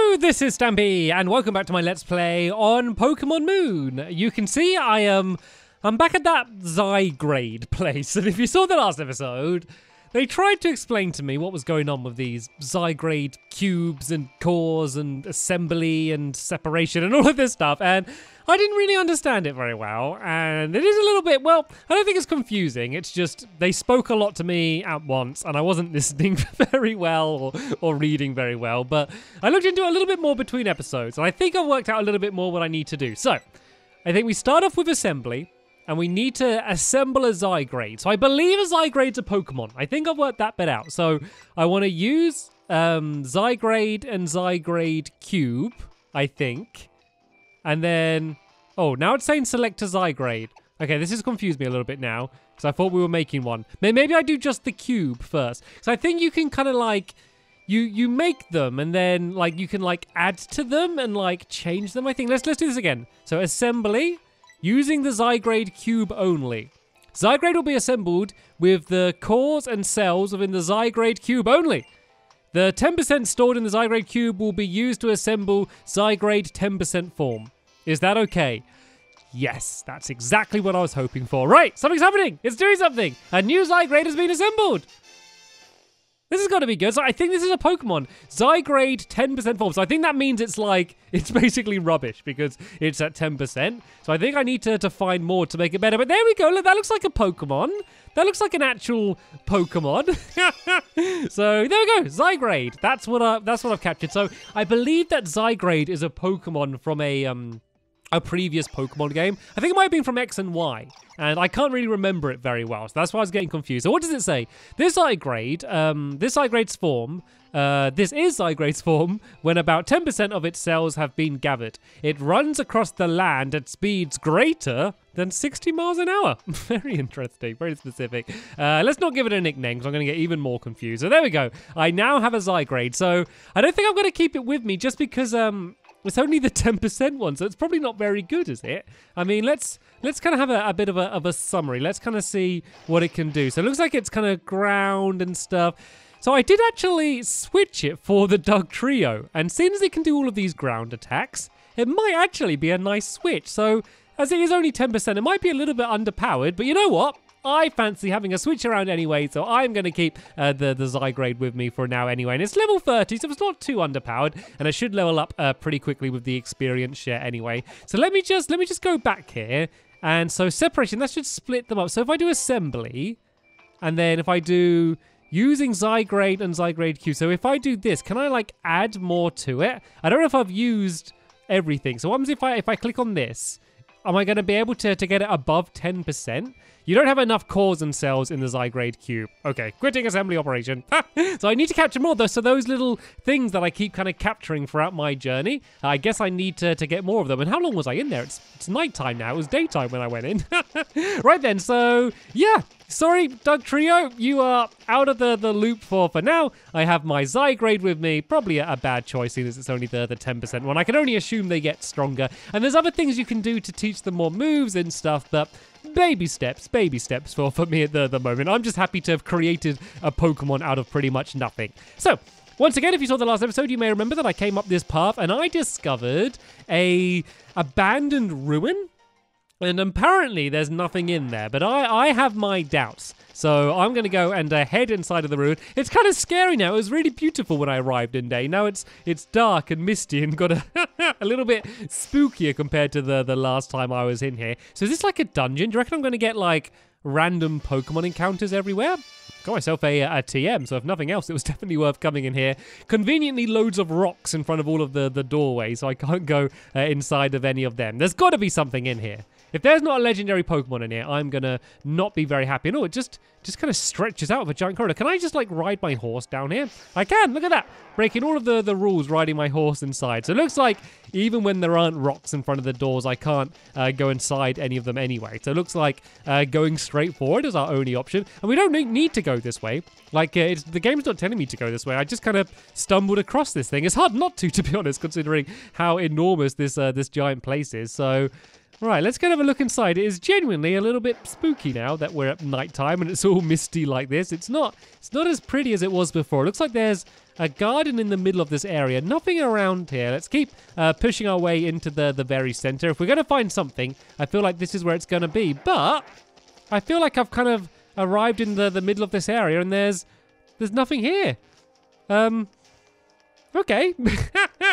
Hello, this is Stampy, and welcome back to my Let's Play on Pokémon Moon. You can see I'm back at that Zygarde place, and if you saw the last episode, they tried to explain to me what was going on with these Zygarde cubes and cores and assembly and separation and all of this stuff, and I didn't really understand it very well, and it is a little bit, well, I don't think it's confusing, it's just they spoke a lot to me at once, and I wasn't listening very well or reading very well, but I looked into it a little bit more between episodes, and I think I've worked out a little bit more what I need to do. So, I think we start off with assembly, and we need to assemble a Zygarde. So I believe a Zygarde's a Pokemon. I think I've worked that bit out. So I want to use Zygarde and Zygarde Cube, I think. And then, oh, now it's saying select a Zygarde. Okay, this has confused me a little bit now, because I thought we were making one. Maybe I do just the cube first. So I think you can kind of like, you make them, and then like you can like add to them and like change them, I think. Let's do this again. So assembly. Using the Zygarde cube only. Zygarde will be assembled with the cores and cells within the Zygarde cube only. The 10% stored in the Zygarde cube will be used to assemble Zygarde 10% form. Is that okay? Yes, that's exactly what I was hoping for. Right, something's happening. It's doing something. A new Zygarde has been assembled. This has got to be good. So I think this is a Pokemon. Zygarde 10% form. So I think that means it's like, it's basically rubbish because it's at 10%. So I think I need to find more to make it better. But there we go. Look, that looks like a Pokemon. That looks like an actual Pokemon. So there we go. Zygarde. That's what I've captured. So I believe that Zygarde is a Pokemon from a previous Pokemon game. I think it might have been from X and Y, and I can't really remember it very well, so that's why I was getting confused. So what does it say? This Zygarde, this Zygarde's form, this is Zygarde's form when about 10% of its cells have been gathered. It runs across the land at speeds greater than 60 miles an hour. Very interesting, very specific. Let's not give it a nickname, because I'm going to get even more confused. So there we go. I now have a Zygarde, so I don't think I'm going to keep it with me just because, it's only the 10% one, so it's probably not very good, is it? I mean, let's kind of have a bit of a summary. Let's kind of see what it can do. So it looks like it's kind of ground and stuff. So I did actually switch it for the Dug Trio, and seeing as it can do all of these ground attacks, it might actually be a nice switch. So as it is only 10%, it might be a little bit underpowered, but you know what? I fancy having a switch around anyway, so I'm going to keep the Zygarde with me for now anyway. And it's level 30, so it's not too underpowered, and I should level up pretty quickly with the experience share anyway. So let me just go back here, and so separation, that should split them up. So if I do assembly, and then if I do using Zygarde and Zygarde Q, so if I do this, can I like add more to it? I don't know if I've used everything. So what happens if I click on this? Am I going to be able to get it above 10%? You don't have enough cores and cells in the Zygarde cube. Okay, quitting assembly operation. So I need to capture more though. So those little things that I keep kind of capturing throughout my journey, I guess I need to get more of them. And how long was I in there? It's nighttime now. It was daytime when I went in. Right then, so yeah. Sorry, Dug Trio, you are out of the loop for now. I have my Zygarde with me. Probably a bad choice, seeing as it's only the 10% one. I can only assume they get stronger. And there's other things you can do to teach them more moves and stuff, but baby steps for me at the moment. I'm just happy to have created a Pokemon out of pretty much nothing. So, once again, if you saw the last episode, you may remember that I came up this path and I discovered a abandoned ruin. And apparently there's nothing in there, but I have my doubts. So I'm going to go and head inside of the ruin. It's kind of scary now. It was really beautiful when I arrived in day. Now it's dark and misty and got a little bit spookier compared to the last time I was in here. So is this like a dungeon? Do you reckon I'm going to get like random Pokemon encounters everywhere? Got myself a TM, so if nothing else, it was definitely worth coming in here. Conveniently, loads of rocks in front of all of the doorways, so I can't go inside of any of them. There's got to be something in here. If there's not a legendary Pokemon in here, I'm going to not be very happy. No, it just kind of stretches out of a giant corridor. Can I just, like, ride my horse down here? I can. Look at that. Breaking all of the rules, riding my horse inside. So it looks like even when there aren't rocks in front of the doors, I can't go inside any of them anyway. So it looks like going straight forward is our only option. And we don't need to go this way. Like, the game's not telling me to go this way. I just kind of stumbled across this thing. It's hard not to be honest, considering how enormous this giant place is. So Right, let's go and have a look inside. It is genuinely a little bit spooky now that we're at nighttime and it's all misty like this. It's not as pretty as it was before. It looks like there's a garden in the middle of this area. Nothing around here. Let's keep pushing our way into the very center. If we're going to find something, I feel like this is where it's going to be. But I feel like I've kind of arrived in the middle of this area and there's nothing here. Okay.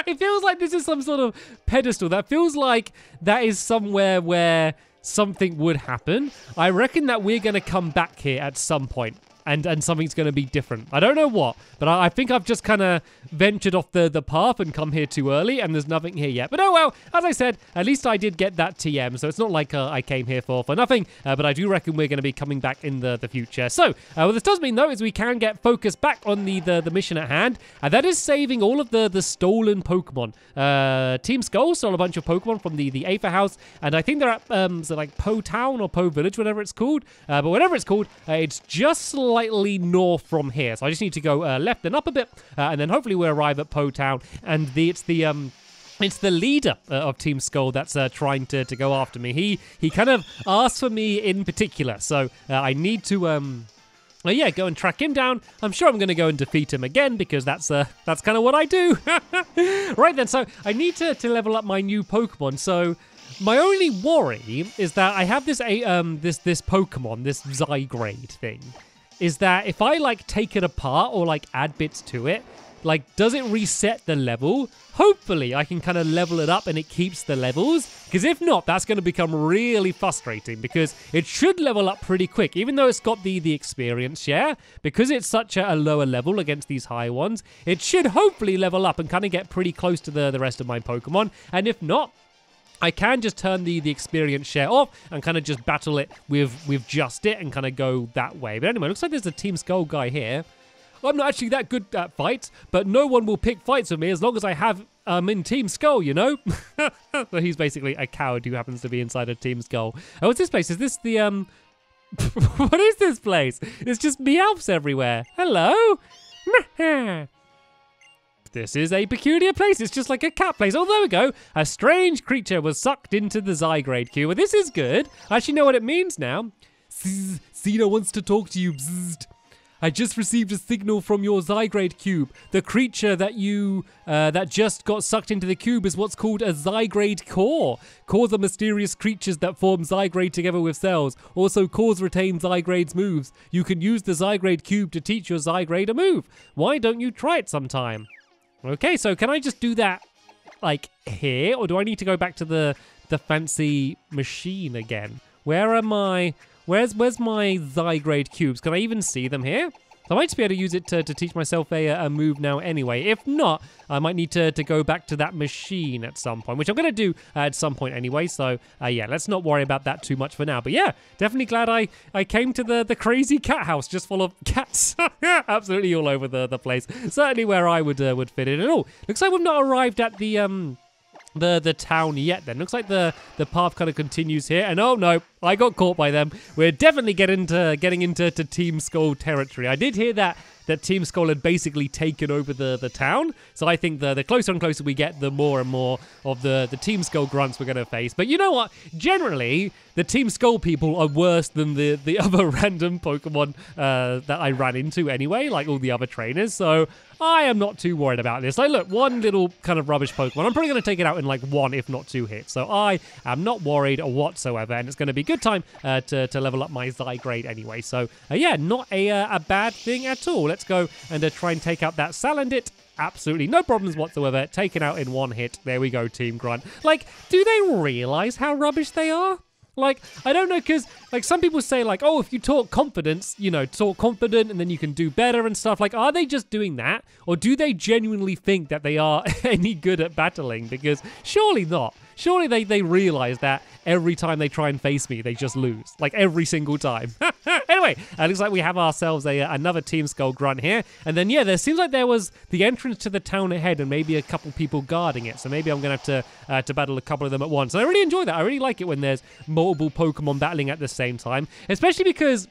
It feels like this is some sort of pedestal. That feels like that is somewhere where something would happen. I reckon that we're going to come back here at some point. And something's going to be different. I don't know what, but I think I've just kind of ventured off the path and come here too early, and there's nothing here yet. But oh well, as I said, at least I did get that TM, so it's not like I came here for nothing, but I do reckon we're going to be coming back in the future. So, what this does mean, though, is we can get focused back on the mission at hand, and that is saving all of the stolen Pokemon. Team Skull stole a bunch of Pokemon from the Aether House, and I think they're at, so like Po Town or Po Village, whatever it's called. But whatever it's called, it's just slightly north from here. So I just need to go left and up a bit, and then hopefully we'll arrive at Po Town, and it's the leader of Team Skull that's trying to go after me. He kind of asked for me in particular, so I need to yeah, go and track him down. I'm sure I'm going to go and defeat him again because that's kind of what I do. Right then, so I need to level up my new Pokemon. So my only worry is that I have this Pokemon, this Zygarde thing, is that if I like take it apart or like add bits to it, like does it reset the level? Hopefully I can kind of level it up and it keeps the levels, because if not, that's going to become really frustrating because it should level up pretty quick, even though it's got the experience share, because it's such a lower level against these high ones, it should hopefully level up and kind of get pretty close to the rest of my Pokemon. And if not, I can just turn the experience share off and kind of just battle it with just it and kind of go that way. But anyway, looks like there's a Team Skull guy here. I'm not actually that good at fights, but no one will pick fights with me as long as I have in Team Skull, you know? So he's basically a coward who happens to be inside of Team Skull. Oh, what's this place? Is this the, what is this place? It's just Meowths everywhere. Hello? This is a peculiar place. It's just like a cat place. Oh, there we go. A strange creature was sucked into the Zygarde cube. Well, this is good. I actually know what it means now. Cena wants to talk to you. Bzzzt. I just received a signal from your Zygarde cube. The creature that that just got sucked into the cube is what's called a Zygarde core. Cores are mysterious creatures that form Zygarde together with cells. Also, cores retain Zygarde's moves. You can use the Zygarde cube to teach your Zygarde a move. Why don't you try it sometime? Okay, so can I just do that, like, here? Or do I need to go back to the fancy machine again? Where am I? Where's my Zygarde cubes? Can I even see them here? I might just be able to use it to teach myself a move now anyway. If not, I might need to go back to that machine at some point, which I'm going to do at some point anyway. So, yeah, let's not worry about that too much for now. But yeah, definitely glad I came to the crazy cat house just full of cats. Absolutely all over the place. Certainly where I would fit in. And oh, looks like we've not arrived at the town yet then. Looks like the path kind of continues here. And oh no, I got caught by them. We're definitely getting into Team Skull territory. I did hear that Team Skull had basically taken over the town. So I think the closer and closer we get, the more and more of the Team Skull grunts we're going to face. But you know what? Generally, the Team Skull people are worse than the other random Pokemon that I ran into anyway, like all the other trainers. So I am not too worried about this. Like, look, one little kind of rubbish Pokemon. I'm probably going to take it out in like 1, if not 2 hits. So I am not worried whatsoever. And it's going to be a good time to level up my Zygarde anyway. So yeah, not a bad thing at all. Let's go and try and take out that Salandit. Absolutely no problems whatsoever. Taken out in 1 hit. There we go, Team Grunt. Like, do they realize how rubbish they are? Like, I don't know, because, like, some people say, like, oh, if you talk confidence, you know, talk confident and then you can do better and stuff. Like, are they just doing that? Or do they genuinely think that they are any good at battling? Because surely not. Surely they realize that every time they try and face me, they just lose. Like, every single time. Anyway, it looks like we have ourselves another Team Skull grunt here. And then, yeah, there seems like there was the entrance to the town ahead and maybe a couple people guarding it. So maybe I'm going to have to battle a couple of them at once. And I really enjoy that. I really like it when there's multiple Pokemon battling at the same time. Especially because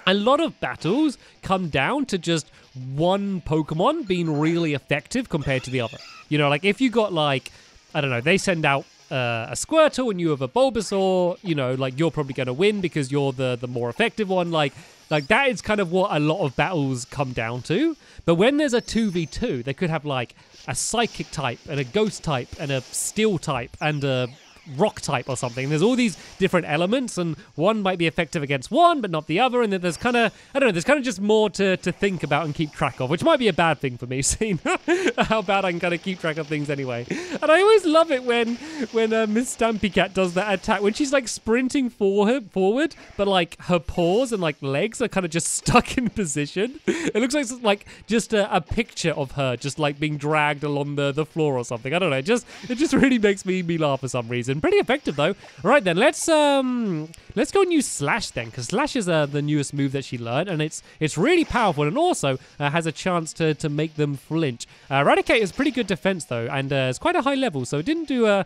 a lot of battles come down to just one Pokemon being really effective compared to the other. You know, like if you got like, I don't know, they send out a Squirtle and you have a Bulbasaur, you know, like you're probably going to win because you're the more effective one. Like that is kind of what a lot of battles come down to. But when there's a 2v2, they could have like a Psychic type and a Ghost type and a Steel type and a Rock type or something. There's all these different elements, and one might be effective against one but not the other, and then there's kind of, I don't know, there's kind of just more to think about and keep track of, which might be a bad thing for me, seeing how bad I can kind of keep track of things anyway. And I always love it when Miss Stampy Cat does that attack, when she's like sprinting forward, but like her paws and like legs are kind of just stuck in position. It looks like just a picture of her just like being dragged along the floor or something. I don't know, it just really makes me laugh for some reason. Pretty effective though. All right then, let's go and use Slash then, because Slash is the newest move that she learned, and it's really powerful, and also has a chance to make them flinch. Eradicate is pretty good defense though, and it's quite a high level, so it didn't do a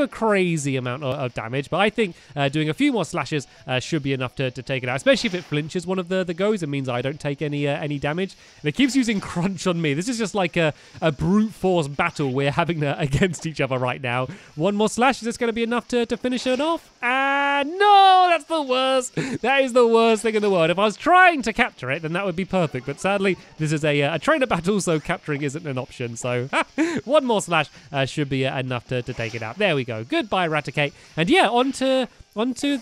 crazy amount of damage. But I think doing a few more slashes should be enough to take it out, especially if it flinches one of the goes. It means I don't take any damage. And it keeps using Crunch on me. This is just like a brute force battle we're having against each other right now. One more slash, is this going to be enough to finish it off? No, that's the worst. That is the worst thing in the world. If I was trying to capture it, then that would be perfect. But sadly, this is a trainer battle, so capturing isn't an option. So one more slash should be enough to take it out. There we go. Goodbye, Raticate. And yeah, onto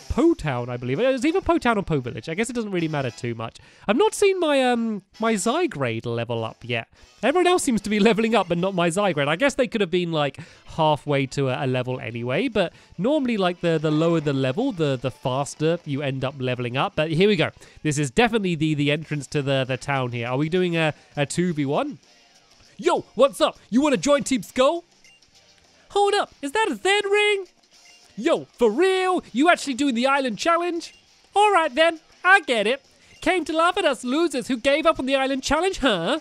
Po Town, I believe. It was either Po Town or Po Village. I guess it doesn't really matter too much. I've not seen my my Zygarde level up yet. Everyone else seems to be leveling up, but not my Zygarde. I guess they could have been like halfway to a level anyway, but normally like the lower the level, the faster you end up leveling up. But here we go. This is definitely the entrance to the town here. Are we doing a 2v1? Yo, what's up? You want to join Team Skull? Hold up, is that a Zen ring? Yo, for real? You actually doing the island challenge? All right then, I get it. Came to laugh at us losers who gave up on the island challenge, huh?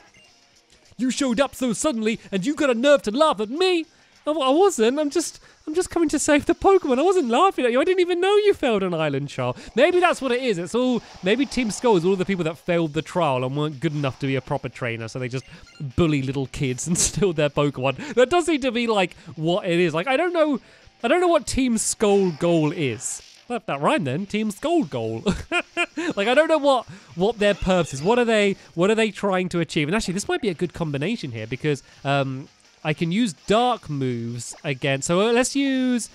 You showed up so suddenly and you got a nerve to laugh at me? I wasn't, I'm just coming to save the Pokemon. I wasn't laughing at you. I didn't even know you failed an island trial. Maybe that's what it is. It's all, maybe Team Skull is all the people that failed the trial and weren't good enough to be a proper trainer, so they just bully little kids and steal their Pokemon. That does seem to be like what it is. Like, I don't know what Team Skull goal is. Well, that rhyme then. Team Skull goal. Like, I don't know what their purpose is. What are they trying to achieve? And actually, this might be a good combination here because I can use dark moves against. So let's use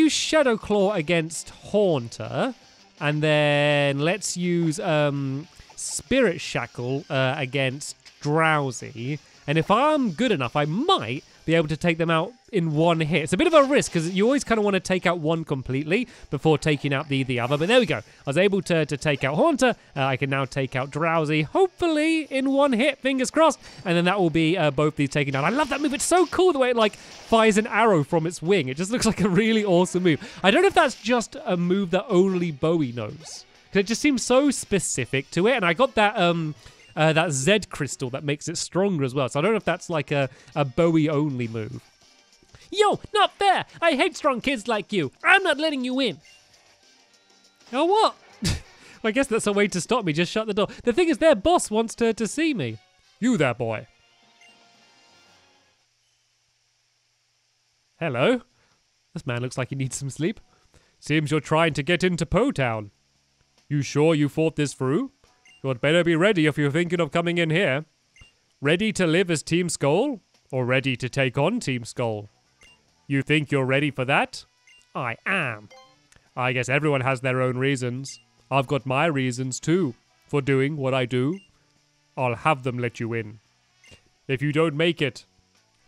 Shadow Claw against Haunter, and then let's use Spirit Shackle against Drowsy. And if I'm good enough, I might be able to take them out in one hit. It's a bit of a risk because you always kind of want to take out one completely before taking out the other. But there we go. I was able to take out Haunter. I can now take out Drowsy, hopefully in one hit. Fingers crossed. And then that will be both these taken down. I love that move. It's so cool the way it like fires an arrow from its wing. It just looks like a really awesome move. I don't know if that's just a move that only Bowie knows, because it just seems so specific to it. And I got that that Z crystal that makes it stronger as well. So I don't know if that's like a Bowie-only move. Yo, not fair! I hate strong kids like you. I'm not letting you in. Oh, what? I guess that's a way to stop me. Just shut the door. The thing is, their boss wants to see me. You there, boy. Hello? This man looks like he needs some sleep. Seems you're trying to get into Po Town. You sure you thought this through? You'd better be ready if you're thinking of coming in here. Ready to live as Team Skull? Or ready to take on Team Skull? You think you're ready for that? I am. I guess everyone has their own reasons. I've got my reasons too, for doing what I do. I'll have them let you in. If you don't make it,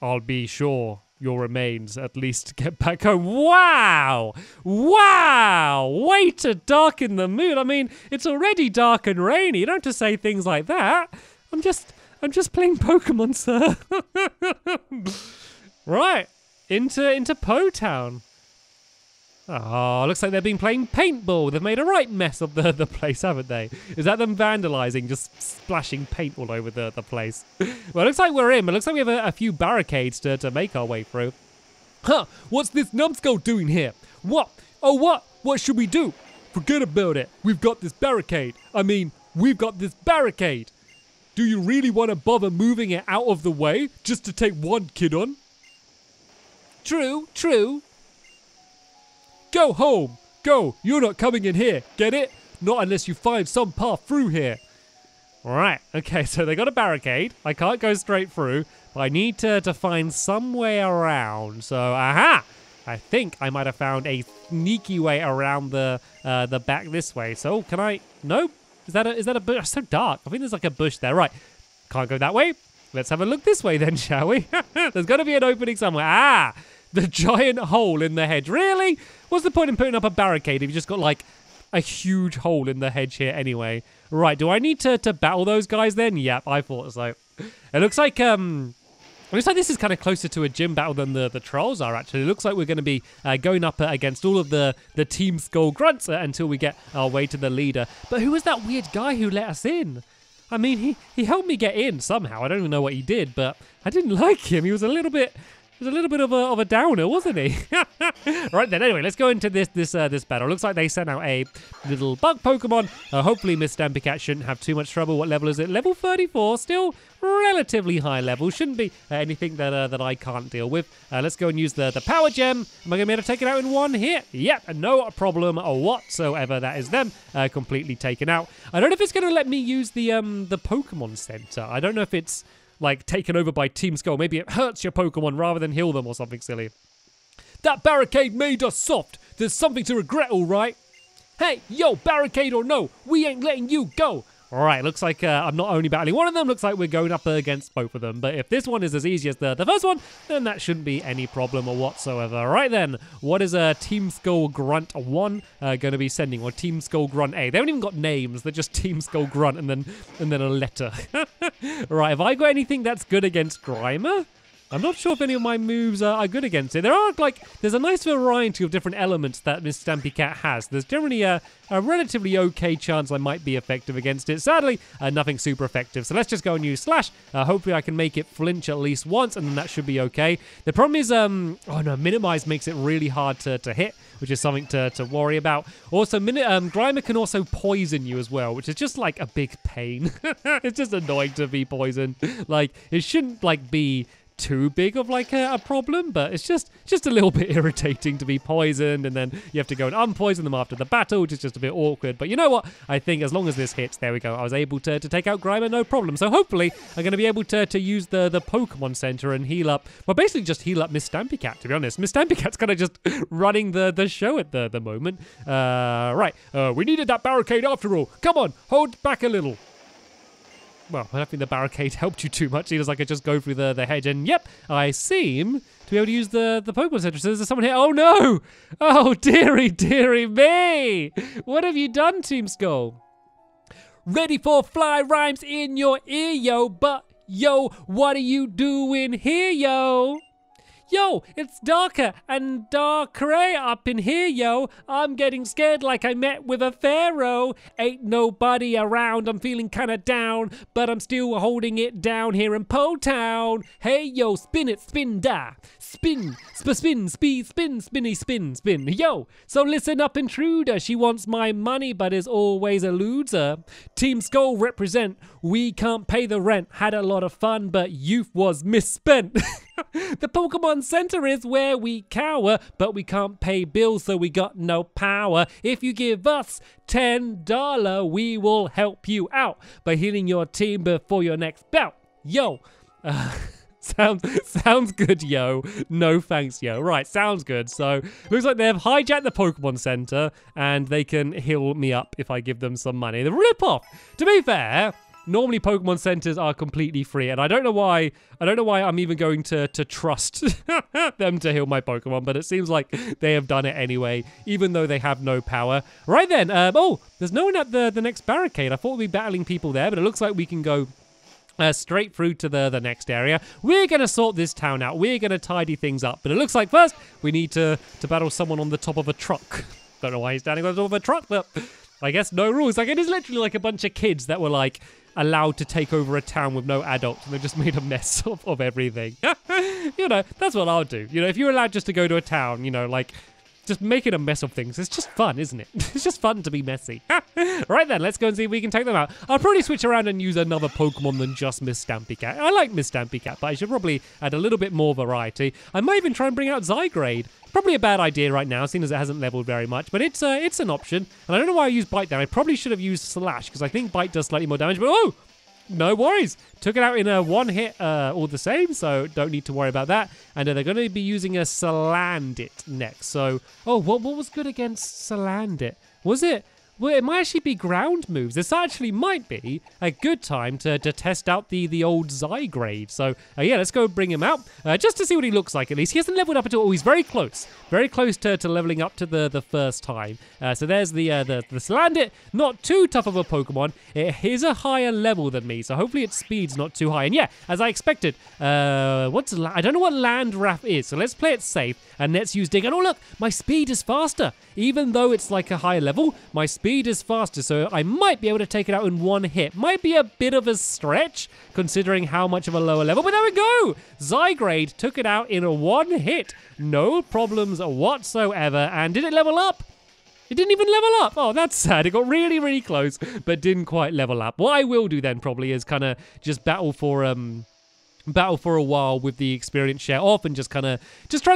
I'll be sure your remains at least get back home. Wow! Wow! Way to darken the mood. I mean, it's already dark and rainy. You don't have to say things like that. I'm just playing Pokemon, sir. Right. Into Po Town. Oh, looks like they've been playing paintball. They've made a right mess of the place, haven't they? Is that them vandalizing, just splashing paint all over the place? Well, it looks like we're in, but it looks like we have a few barricades to make our way through. Huh, what's this numbskull doing here? What? Oh, what? What should we do? Forget about it. We've got this barricade. We've got this barricade. Do you really want to bother moving it out of the way just to take one kid on? True, true. Go home. Go. You're not coming in here. Get it? Not unless you find some path through here. All right. Okay, so they got a barricade. I can't go straight through, but I need to find some way around. So, aha! I think I might have found a sneaky way around the back this way. So, can I? Nope. Is that a bush? It's so dark. I think there's like a bush there. Right. Can't go that way. Let's have a look this way then, shall we? There's got to be an opening somewhere. Ah! The giant hole in the hedge. Really? What's the point in putting up a barricade if you just got like a huge hole in the hedge here anyway? Right, do I need to battle those guys then? Yep, I thought so. It looks like this is kind of closer to a gym battle than the trolls are, actually. It looks like we're going to be going up against all of the Team Skull grunts until we get our way to the leader. But who was that weird guy who let us in? I mean, he helped me get in somehow. I don't even know what he did, but I didn't like him. He was a little bit of a downer, wasn't he? Right then, anyway, let's go into this battle. Looks like they sent out a little bug Pokemon. Hopefully Miss Stampycat shouldn't have too much trouble. What level is it? Level 34, still relatively high level. Shouldn't be anything that I can't deal with. Let's go and use the power gem. Am I going to be able to take it out in one hit? Yep, no problem whatsoever. That is them completely taken out. I don't know if it's going to let me use the Pokemon Center. I don't know if it's like taken over by Team Skull. Maybe it hurts your Pokemon rather than heal them or something silly. That barricade made us soft. There's something to regret, all right? Hey, yo, barricade or no, we ain't letting you go. All right, looks like I'm not only battling one of them, looks like we're going up against both of them. But if this one is as easy as the first one, then that shouldn't be any problem or whatsoever. Right then, what is Team Skull Grunt 1 going to be sending? Or Team Skull Grunt A? They haven't even got names. They're just Team Skull Grunt and then a letter. Right, have I got anything that's good against Grimer? I'm not sure if any of my moves are good against it. There's a nice variety of different elements that Miss Stampycat has. There's generally a relatively okay chance I might be effective against it. Sadly, nothing super effective. So let's just go and use Slash. Hopefully I can make it flinch at least once, and then that should be okay. The problem is, Minimize makes it really hard to hit, which is something to worry about. Also, Grimer can also poison you as well, which is just like a big pain. It's just annoying to be poisoned. Like, it shouldn't be too big of a problem, but it's just a little bit irritating to be poisoned, and then you have to go and unpoison them after the battle, which is just a bit awkward. But you know what? I think as long as this hits, there we go. I was able to take out Grimer, no problem. So hopefully I'm going to be able to use the Pokemon Center and heal up. Well, basically just heal up Miss Stampycat, to be honest. Miss Stampycat's kind of just running the show at the moment. Right. We needed that barricade after all. Come on, hold back a little. Well, I don't think the barricade helped you too much. Seems like I just go through the hedge, and yep, I seem to be able to use the Pokemon Center. So there's someone here. Oh no! Oh dearie me! What have you done, Team Skull? Ready for fly rhymes in your ear, yo, but yo, what are you doing here, yo? Yo, it's darker and darker up in here, yo. I'm getting scared like I met with a pharaoh. Ain't nobody around, I'm feeling kinda down, but I'm still holding it down here in Po Town. Hey, yo, spin it, spin da. Spin, spin, speed, spin, spinny, spin, spin. Yo, so listen up, intruder. She wants my money, but is always a loser. Team Skull represent. We can't pay the rent. Had a lot of fun, but youth was misspent. The Pokemon Center is where we cower, but we can't pay bills, so we got no power. If you give us $10, we will help you out by healing your team before your next bout. Yo, sounds good, yo. No thanks, yo. Right, sounds good. So, looks like they've hijacked the Pokemon Center, and they can heal me up if I give them some money. The rip-off! To be fair, normally Pokemon Centers are completely free, and I don't know why I'm even going to trust them to heal my Pokemon, but it seems like they have done it anyway, even though they have no power. Right then, oh, there's no one at the next barricade. I thought we'd be battling people there, but it looks like we can go straight through to the next area. We're going to sort this town out. We're going to tidy things up, but it looks like first we need to battle someone on the top of a truck. Don't know why he's standing on the top of a truck, but I guess no rules. Like, it is literally like a bunch of kids that were like allowed to take over a town with no adults, and they just made a mess of everything. You know, that's what I'll do. You know, if you're allowed just to go to a town, you know, like, just making a mess of things. It's just fun, isn't it? It's just fun to be messy. Right then, let's go and see if we can take them out. I'll probably switch around and use another Pokemon than just Miss Stampy Cat. I like Miss Stampy Cat, but I should probably add a little bit more variety. I might even try and bring out Zygarde. Probably a bad idea right now, seeing as it hasn't leveled very much, but it's an option. And I don't know why I used Bite there. I probably should have used Slash, because I think Bite does slightly more damage, but oh! No worries. Took it out in a one hit all the same, so don't need to worry about that. And they're going to be using a Salandit next. So, oh, what was good against Salandit? Was it? Well, it might actually be ground moves. This actually might be a good time to test out the old Zygarde. So, yeah, let's go bring him out just to see what he looks like at least. He hasn't leveled up at all. Oh, he's very close to leveling up to the first time. So there's the Salandit. Not too tough of a Pokemon. It is a higher level than me, so hopefully its speed's not too high. And yeah, as I expected, I don't know what Land Wrap is, so let's play it safe and let's use Dig. And oh, look, my speed is faster. Even though it's like a higher level, my speed is faster, so I might be able to take it out in one hit. Might be a bit of a stretch, considering how much of a lower level, but there we go! Zygarde took it out in a one hit. No problems whatsoever, and did it level up? It didn't even level up. Oh, that's sad. It got really, really close, but didn't quite level up. What I will do then probably is kind of just battle for a while with the experience share off and just try and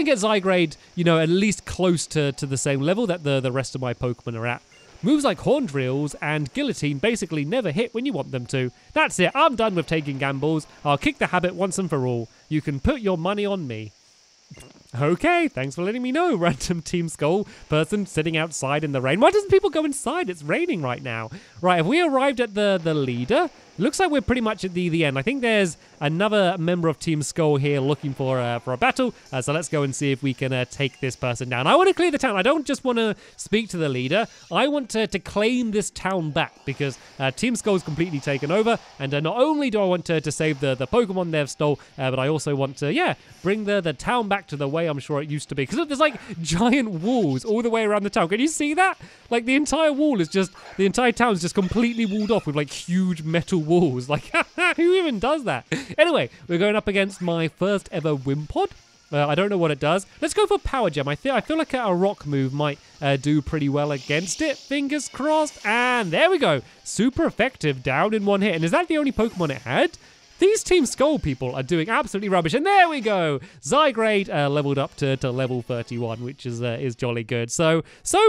get Zygarde, at least close to the same level that the rest of my Pokemon are at. Moves like Horn Drills and Guillotine basically never hit when you want them to. That's it. I'm done with taking gambles. I'll kick the habit once and for all. You can put your money on me. Okay, thanks for letting me know, random Team Skull person sitting outside in the rain. Why doesn't people go inside? It's raining right now. Right, have we arrived at the leader? Looks like we're pretty much at the end. I think there's another member of Team Skull here looking for a battle. So let's go and see if we can take this person down. I want to clear the town. I don't just want to speak to the leader. I want to claim this town back because Team Skull's completely taken over. And not only do I want to save the Pokemon they've stole, but I also want to, bring the town back to the way I'm sure it used to be. Because look, there's like giant walls all the way around the town. Can you see that? Like the entire town's just completely walled off with like huge metal walls. Like, who even does that? Anyway, we're going up against my first ever Wimpod. I don't know what it does. Let's go for Power Gem. I feel like a rock move might do pretty well against it. Fingers crossed. And there we go. Super effective, down in one hit. And is that the only Pokemon it had? These Team Skull people are doing absolutely rubbish. And there we go. Zygarde leveled up to level 31, which is jolly good. So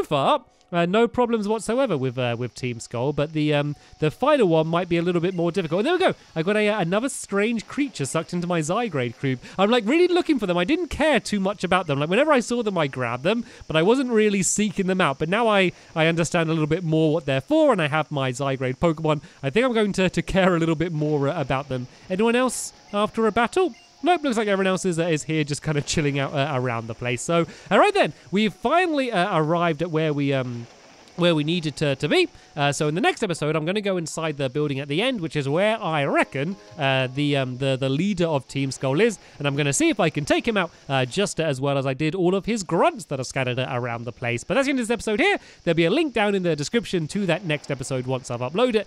far, no problems whatsoever with Team Skull, but the final one might be a little bit more difficult. And there we go. I got another strange creature sucked into my Zygarde cube. I'm like really looking for them. I didn't care too much about them. Like whenever I saw them, I grabbed them, but I wasn't really seeking them out. But now I understand a little bit more what they're for, and I have my Zygarde Pokemon. I think I'm going to care a little bit more about them. Anyone else after a battle? Nope, looks like everyone else is here just kind of chilling out around the place. So, all right then, we've finally arrived at where we needed to be. So in the next episode, I'm going to go inside the building at the end, which is where I reckon the leader of Team Skull is, and I'm going to see if I can take him out just as well as I did all of his grunts that are scattered around the place. But that's the end of this episode here. There'll be a link down in the description to that next episode once I've uploaded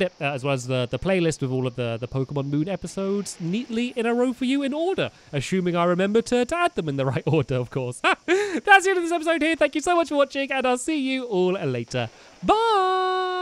it, as well as the playlist with all of the Pokemon Moon episodes neatly in a row for you in order, assuming I remember to add them in the right order, of course. That's the end of this episode here. Thank you so much for watching, and I'll see you all later. Bye!